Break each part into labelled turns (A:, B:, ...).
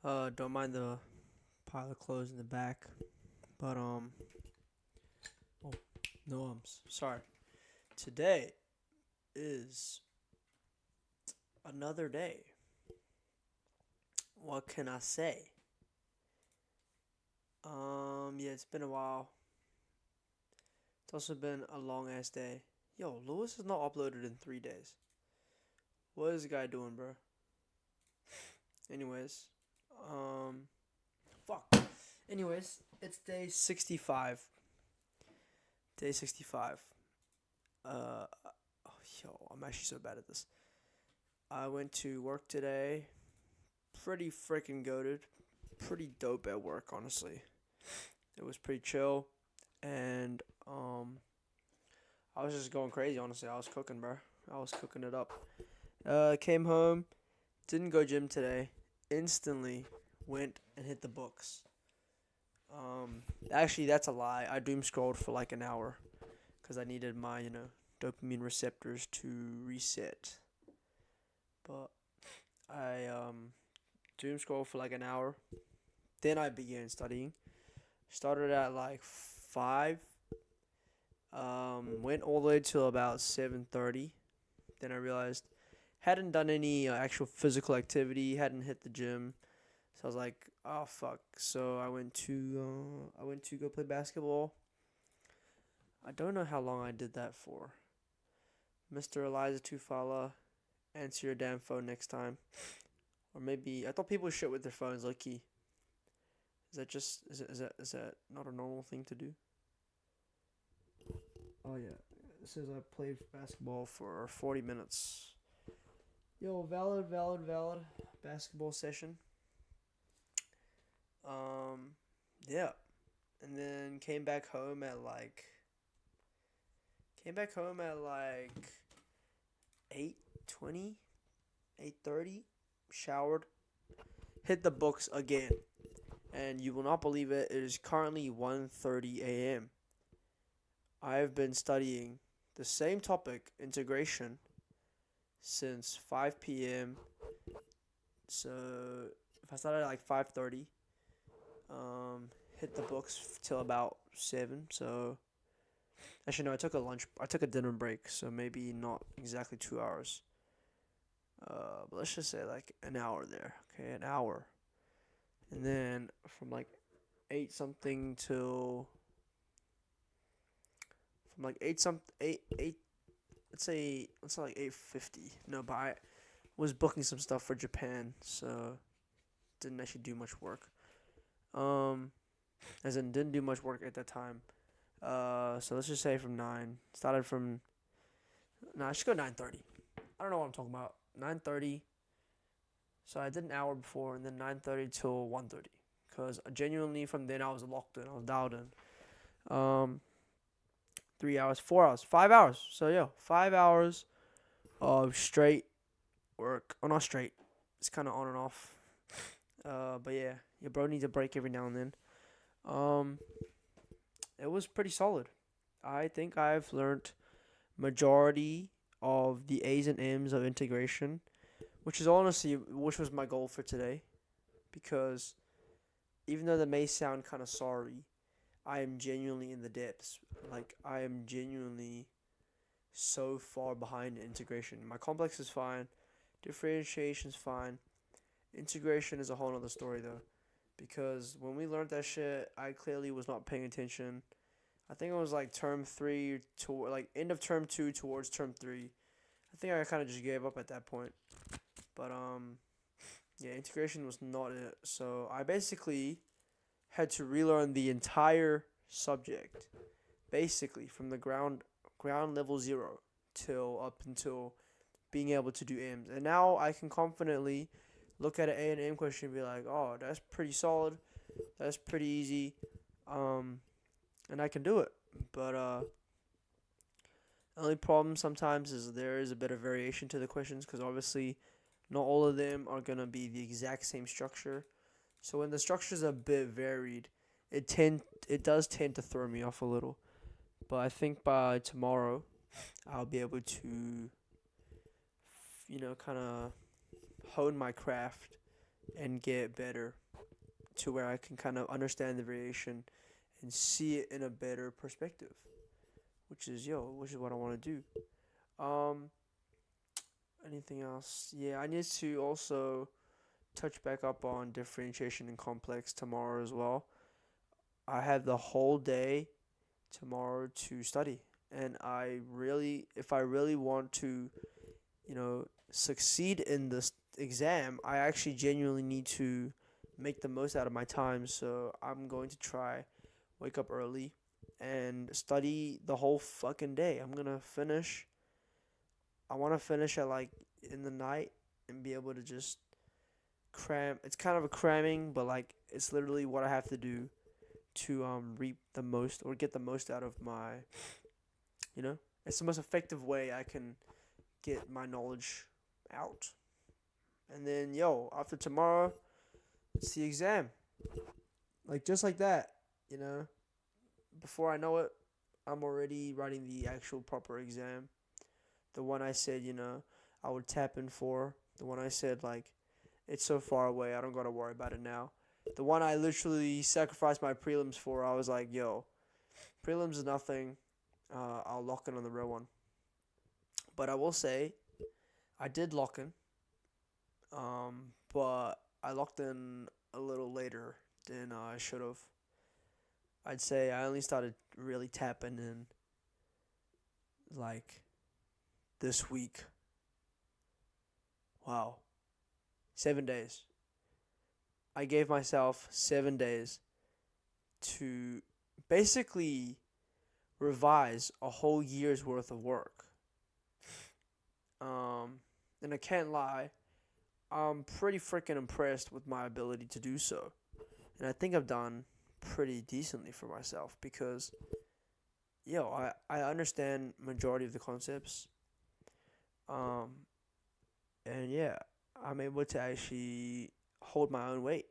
A: Don't mind the pile of clothes in the back, but oh no, sorry. Today is another day. What can I say? Yeah, it's been a while. It's also been a long ass day. Yo, Lewis is not uploaded in 3 days. What is the guy doing, bro? Anyways, um, fuck. Anyways, it's day 65. Day 65. Uh, oh, yo, I'm actually so bad at this. I went to work today. Pretty freaking goated. Pretty dope at work, honestly. It was pretty chill, and I was just going crazy. Honestly, I was cooking, bro. I was cooking it up. Came home. Didn't go gym today. Instantly went and hit the books. Actually, that's a lie. I doom scrolled for like an hour because I needed my dopamine receptors to reset. But I doom scrolled for like an hour. Then I began studying. Started at like 5. Went all the way till about 7:30. Then I realized hadn't done any actual physical activity. Hadn't hit the gym. So I was like, oh fuck. So I went to go play basketball. I don't know how long I did that for. Mr. Eliza Tufala, answer your damn phone next time. Or maybe I thought people shit with their phones, like key. Is that not a normal thing to do? Oh yeah. It says I played basketball for 40 minutes. Yo, valid basketball session. Um yeah. And then came back home at like 8:20, 8:30, showered, hit the books again. And you will not believe it, it is currently 1:30 a.m. I have been studying the same topic, integration, since 5 p.m. So if I started at like 5:30, hit the books till about 7. So actually no, I took a dinner break, so maybe not exactly 2 hours. But let's just say like an hour there. Okay, an hour. And then from like 8 something till from like 8 some 8 let's say like 8:50. No, but I was booking some stuff for Japan, so didn't actually do much work. Um, as in didn't do much work at that time. So let's just say from 9. Started from no, I should go 9:30. I don't know what I'm talking about. 9:30. So I did an hour before, and then 9:30 till 1:30. Cause genuinely from then I was locked in. I was dialed in. 3 hours, 4 hours, 5 hours. So yeah, 5 hours of straight work. Oh, not straight. It's kind of on and off. But yeah, your bro needs a break every now and then. Um, it was pretty solid. I think I've learned majority of the A's and M's of integration, which was my goal for today, because even though that may sound kind of sorry, I am genuinely in the depths. Like I am genuinely so far behind in integration. My complex is fine, differentiation is fine. Integration is a whole other story though, because when we learned that shit, I clearly was not paying attention. I think it was like term 3 to like end of term 2 towards term 3. I think I kind of just gave up at that point. But yeah, integration was not it. So I basically had to relearn the entire subject, basically from the ground level 0 till up until being able to do M's. And now I can confidently look at an A and M question and be like, oh, that's pretty solid. That's pretty easy. Um, and I can do it. But the only problem sometimes is there is a bit of variation to the questions, because obviously not all of them are gonna be the exact same structure. So when the structure is a bit varied, it does tend to throw me off a little. But I think by tomorrow, I'll be able to, kind of hone my craft and get better to where I can kind of understand the variation and see it in a better perspective, which is what I want to do. Um, Anything else? Yeah, I need to also touch back up on differentiation and complex tomorrow as well. I have the whole day tomorrow to study, and if I really want to, succeed in this exam, I actually genuinely need to make the most out of my time. So I'm going to try wake up early and study the whole fucking day. I'm gonna finish. I want to finish at like in the night and be able to just cram. It's kind of a cramming, but like it's literally what I have to do to reap the most or get the most out of my. You know, it's the most effective way I can get my knowledge out. And then after tomorrow, it's the exam. Like just like that, you know. Before I know it, I'm already writing the actual proper exam. The one I said, I would tap in for. The one I said like it's so far away, I don't gotta worry about it now. The one I literally sacrificed my prelims for, I was like, prelims is nothing. I'll lock in on the real one. But I will say, I did lock in. But I locked in a little later than I should have. I'd say I only started really tapping in like this week. Wow. 7 days. I gave myself 7 days to basically revise a whole year's worth of work. And I can't lie, I'm pretty freaking impressed with my ability to do so. And I think I've done pretty decently for myself because, I understand majority of the concepts. Um, and yeah, I'm able to actually hold my own weight.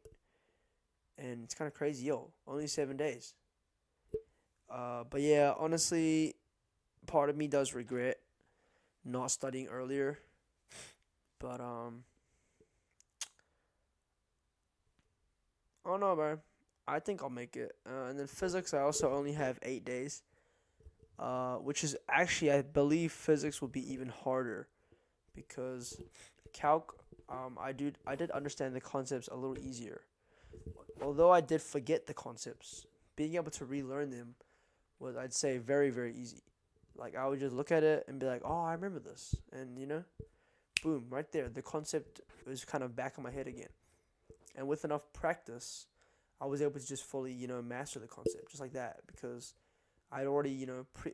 A: And it's kind of crazy, only 7 days. But yeah, honestly, part of me does regret not studying earlier. But I don't know, man. I think I'll make it. And then physics, I also only have 8 days. Which is actually, I believe, physics will be even harder because calc. I did understand the concepts a little easier. Although I did forget the concepts, being able to relearn them was, I'd say, very very easy. Like I would just look at it and be like, oh, I remember this, and boom, right there, the concept was kind of back in my head again. And with enough practice, I was able to just fully, master the concept just like that because I'd already,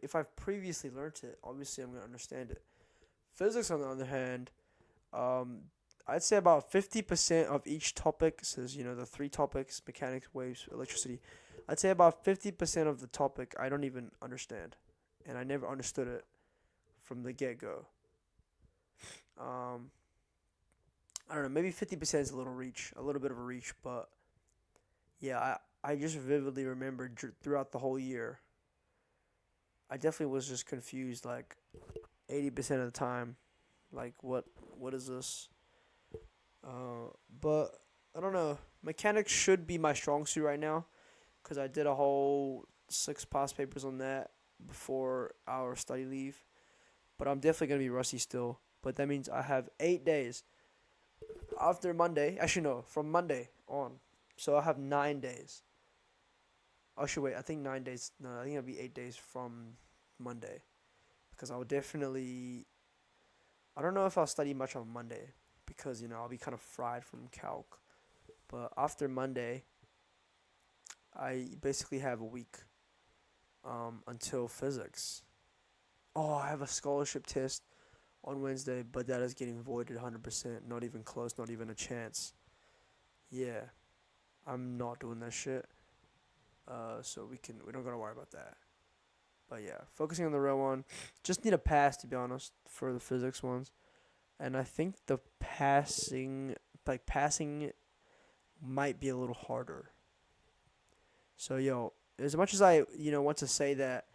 A: if I've previously learned it, obviously I'm going to understand it. Physics, on the other hand, um, I'd say about 50% of each topic says, the three topics: mechanics, waves, electricity. I'd say about 50% of the topic I don't even understand. And I never understood it from the get go. Um, I don't know, maybe 50% is a little bit of a reach, but yeah, I just vividly remember throughout the whole year, I definitely was just confused like 80% of the time. Like, what is this? But I don't know. Mechanics should be my strong suit right now because I did a whole six past papers on that before our study leave. But I'm definitely gonna be rusty still. But that means I have 8 days after Monday. Actually, no, from Monday on. So I have 9 days. Oh, should wait. I think 9 days. No, I think it'll be 8 days from Monday because I will definitely. I don't know if I'll study much on Monday because I'll be kind of fried from calc. But after Monday, I basically have a week until physics. Oh, I have a scholarship test on Wednesday, but that is getting voided 100%. Not even close, not even a chance. Yeah, I'm not doing that shit. So we don't gotta worry about that. But yeah, focusing on the real one. Just need a pass to be honest for the physics ones. And I think the passing might be a little harder. So as much as I want to say that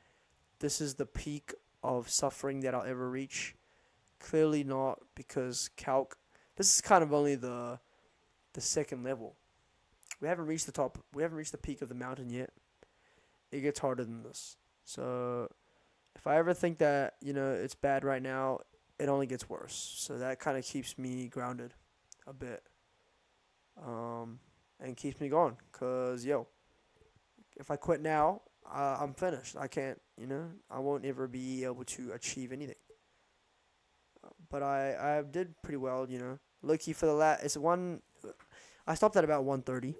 A: this is the peak of suffering that I'll ever reach, clearly not because calc. This is kind of only the second level. We haven't reached the top. We haven't reached the peak of the mountain yet. It gets harder than this. So if I ever think that it's bad right now, it only gets worse. So that kind of keeps me grounded a bit, um, and keeps me going. Cause if I quit now, I'm finished. I can't. I won't ever be able to achieve anything. But I did pretty well. Low key for the last. It's one. I stopped at about 1:30.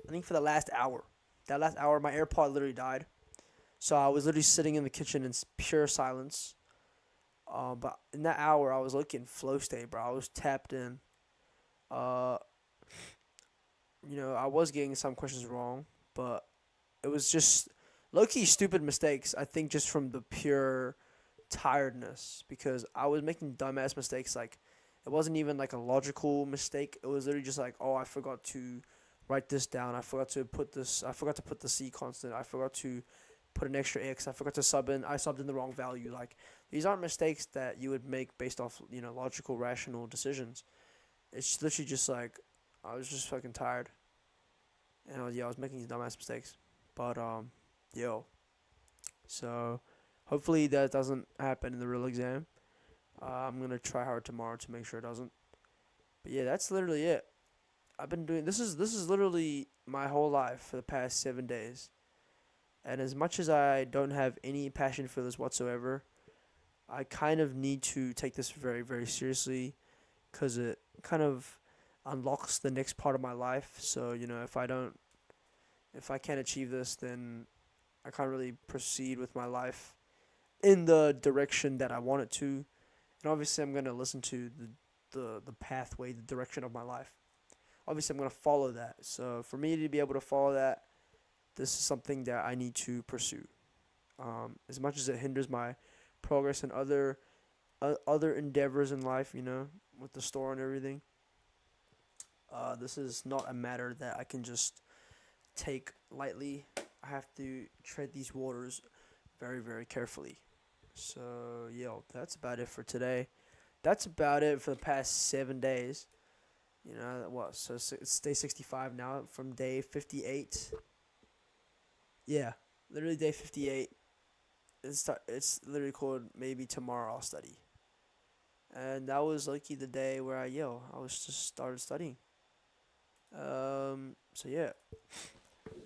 A: I think for the last hour. That last hour, my AirPod literally died. So I was literally sitting in the kitchen in pure silence. But in that hour, I was looking flow state, bro. I was tapped in. Uh, I was getting some questions wrong, but it was just low key stupid mistakes. I think just from the pure tiredness because I was making dumbass mistakes. Like it wasn't even like a logical mistake. It was literally just like, oh, I forgot to write this down. I forgot to put this. I forgot to put the C constant. I forgot to put an extra X. I forgot to sub in. I subbed in the wrong value. Like these aren't mistakes that you would make based off logical, rational decisions. It's literally just like I was just fucking tired, and I was making these dumbass mistakes. But yo, so hopefully that doesn't happen in the real exam. I'm gonna try hard tomorrow to make sure it doesn't. But yeah, that's literally it. I've been doing this is literally my whole life for the past 7 days. And as much as I don't have any passion for this whatsoever, I kind of need to take this very, very seriously because it kind of unlocks the next part of my life. So, if I can't achieve this, then I can't really proceed with my life in the direction that I want it to. And obviously, I'm going to listen to the pathway, the direction of my life. Obviously, I'm going to follow that. So, for me to be able to follow that, this is something that I need to pursue. As much as it hinders my progress in other endeavors in life, with the store and everything, this is not a matter that I can just take lightly. I have to tread these waters very, very carefully. So, that's about it for today. That's about it for the past 7 days. What? So it's day 65 now from day 58. Yeah, literally day 58. It's literally called maybe tomorrow I'll study. And that was lucky the day where I was just started studying. So yeah,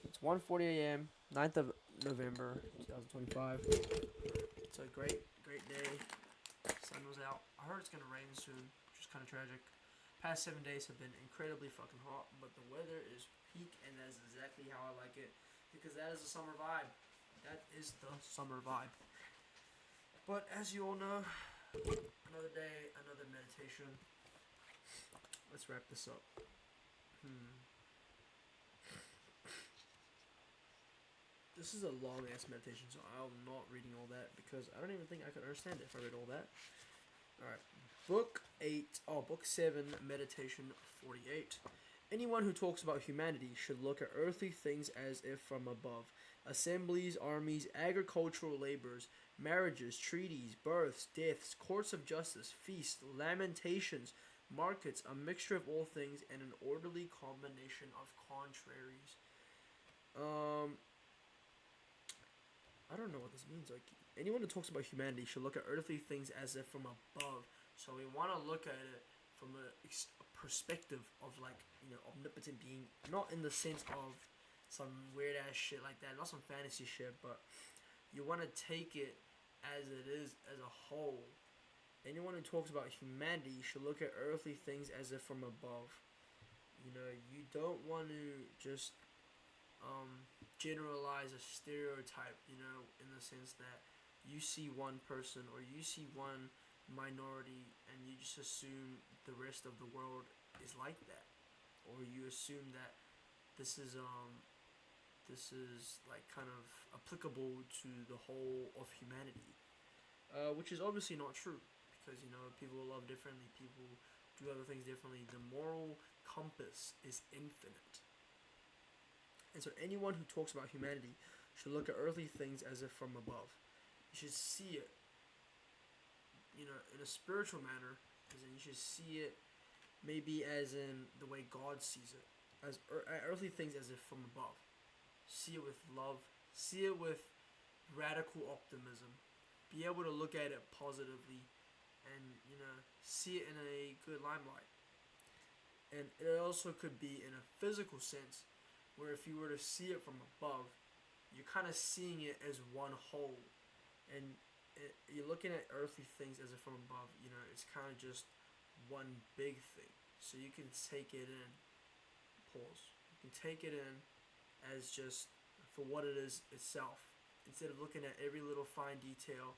A: it's 1:40 a.m. 9th of November 2025. It's a great day. Sun was out. I heard it's gonna rain soon, which is kind of tragic. Past 7 days have been incredibly fucking hot, but the weather is peak, and that is exactly how I like it. Because that is the summer vibe. That is the summer vibe. But as you all know, another day, another meditation. Let's wrap this up. This is a long ass meditation, so I'm not reading all that because I don't even think I could understand it if I read all that. Alright. Book 7, Meditation 48. Anyone who talks about humanity should look at earthly things as if from above. Assemblies, armies, agricultural labors, marriages, treaties, births, deaths, courts of justice, feasts, lamentations, markets, a mixture of all things, and an orderly combination of contraries. I don't know what this means. Like, anyone who talks about humanity should look at earthly things as if from above. So we want to look at it from a perspective of omnipotent being, not in the sense of some weird ass shit like that, not some fantasy shit, but you want to take it as it is as a whole. Anyone who talks about humanity should look at earthly things as if from above. You don't want to just generalize a stereotype, in the sense that you see one person or you see one minority and you just assume the rest of the world is like that, or you assume that this is like kind of applicable to the whole of humanity, which is obviously not true because people love differently, people do other things differently. The moral compass is infinite. And so anyone who talks about humanity should look at earthly things as if from above. You should see it, in a spiritual manner, as in you should see it maybe as in the way God sees it, as earthly things as if from above. See it with love. See it with radical optimism. Be able to look at it positively, and see it in a good limelight. And it also could be in a physical sense, where if you were to see it from above, you're kind of seeing it as one whole, and you're looking at earthly things as if from above. It's kind of just one big thing. So you can take it in. Pause. You can take it in as just for what it is itself, instead of looking at every little fine detail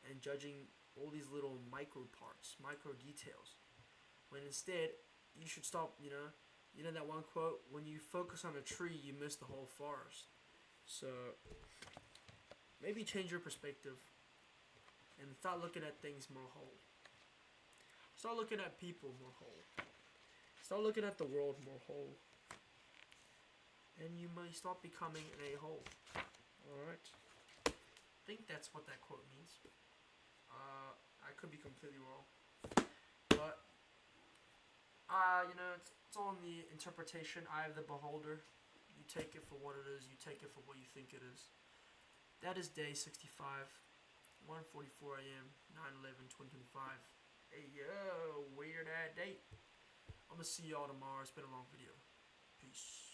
A: and judging all these little micro parts, micro details. When instead, you should stop. That one quote: "When you focus on a tree, you miss the whole forest." So maybe change your perspective and start looking at things more whole. Start looking at people more whole. Start looking at the world more whole. And you may start becoming an a-hole. Alright. I think that's what that quote means. I could be completely wrong. But, it's all in the interpretation, eye of the beholder. You take it for what it is. You take it for what you think it is. That is day 65. 1:44 a.m. 9/11/2025. Hey yo, weird ass date. I'm gonna see y'all tomorrow. It's been a long video. Peace.